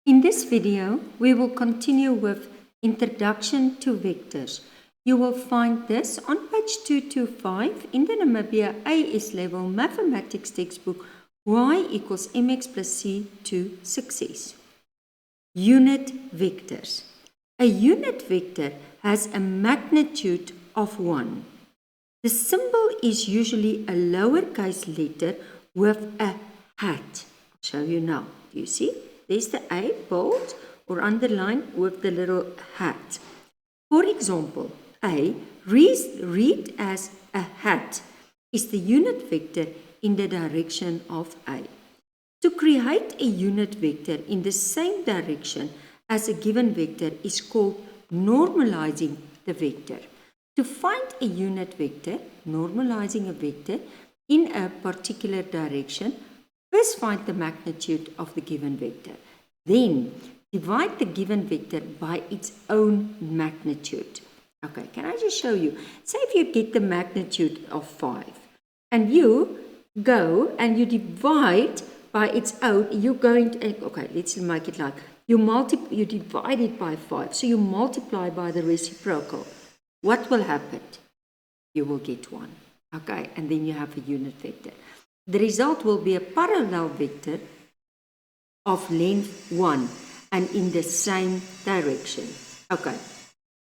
In this video, we will continue with Introduction to Vectors. You will find this on page 225 in the Namibian AS-Level Mathematics textbook, Y equals mx plus c to success. Unit vectors. A unit vector has a magnitude of 1. The symbol is usually a lowercase letter with a hat. I'll show you now. Do you see? There's the A, bold or underlined with the little hat. For example, A, read as a hat, is the unit vector in the direction of A. To create a unit vector in the same direction as a given vector is called normalizing the vector. To find a unit vector, normalizing a vector in a particular direction, first find the magnitude of the given vector. Then divide the given vector by its own magnitude. Okay, can I just show you? Say if you get the magnitude of 5 and you go and you divide by its own, you're going to, okay, let's make it like, you divide it by 5. So you multiply by the reciprocal. What will happen? You will get 1. Okay, and then you have a unit vector. The result will be a parallel vector of length 1 and in the same direction. Okay,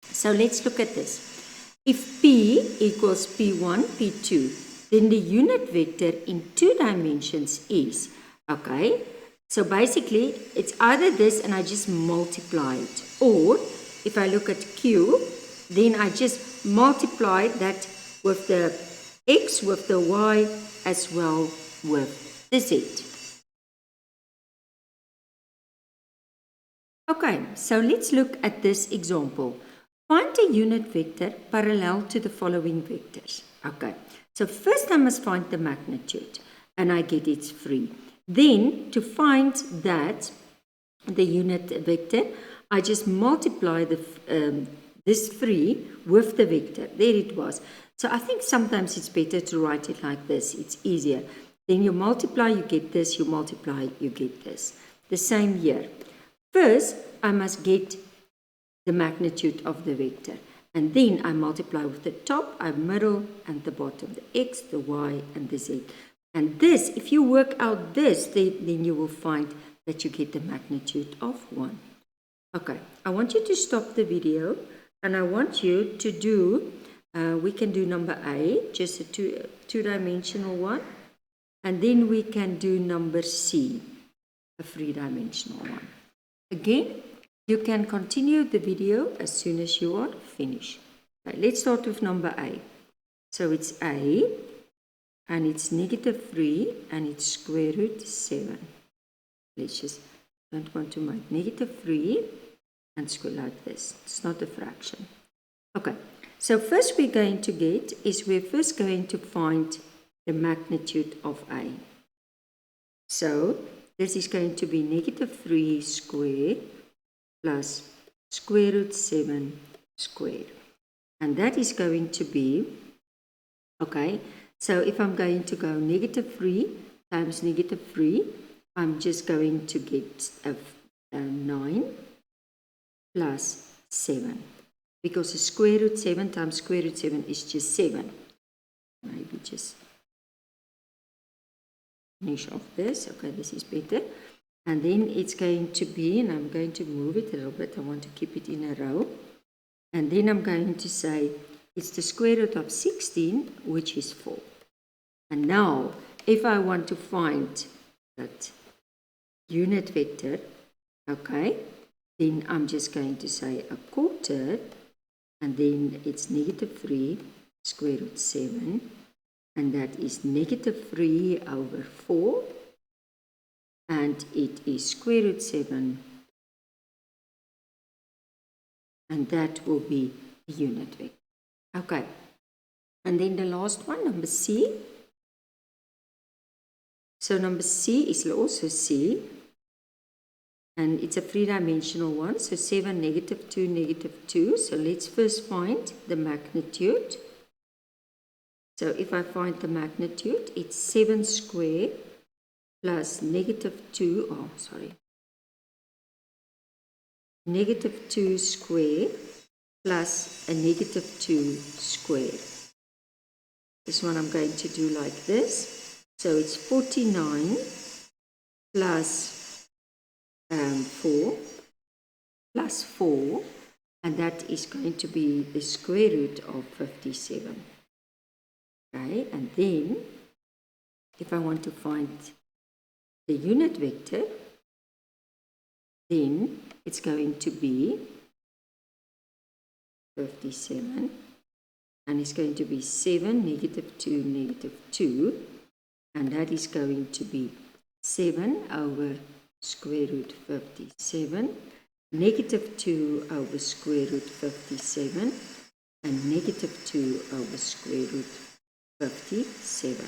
so let's look at this. If P equals P1, P2, then the unit vector in 2 dimensions is, okay, so basically it's either this and I just multiply it, or if I look at Q, then I just multiply that with the X, with the Y, as well with the Z. Okay, so let's look at this example. Find a unit vector parallel to the following vectors. Okay, so first I must find the magnitude, and I get it's 3. Then, to find that, the unit vector, I just multiply this 3 with the vector. There it was. So I think sometimes it's better to write it like this. It's easier. Then you multiply, you get this. You multiply, you get this. The same here. First, I must get the magnitude of the vector. And then I multiply with the top, the middle, and the bottom. The X, the Y, and the Z. And this, if you work out this, then you will find that you get the magnitude of 1. Okay, I want you to stop the video. And I want you to do, we can do number A, just a two-dimensional one. And then we can do number C, a 3-dimensional one. Again, you can continue the video as soon as you are finished. Okay, let's start with number A. So it's A, and it's -3, and it's square root 7. Let's just, don't want to make -3 and square like this. It's not a fraction. Okay, so first we're going to get is we're first going to find the magnitude of A. So this is going to be -3 squared plus square root 7 squared. And that is going to be, okay, so if I'm going to go -3 times -3, I'm just going to get a 9 plus 7. Because the square root 7 times square root 7 is just 7. Maybe just finish off this. Okay, this is better. And then it's going to be, and I'm going to move it a little bit. I want to keep it in a row. And then I'm going to say it's the square root of 16, which is 4. And now, if I want to find that unit vector, okay, then I'm just going to say a quarter, and then it's -3 square root 7, and that is -3 over 4, and it is square root 7, and that will be the unit vector. Okay, and then the last one, number C. So number C is also C, and it's a 3-dimensional one, so 7, -2, -2. So let's first find the magnitude. So if I find the magnitude, it's 7 squared plus -2, negative 2 squared plus a negative 2 squared. This one I'm going to do like this. So it's 49 plus 4 plus 4, and that is going to be the square root of 57. Okay, and then if I want to find the unit vector, then it's going to be 57, and it's going to be 7, negative 2, negative 2, and that is going to be 7 over square root 57, negative 2 over square root 57, and negative 2 over square root 57.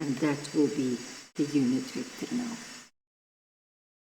And that will be the unit vector now.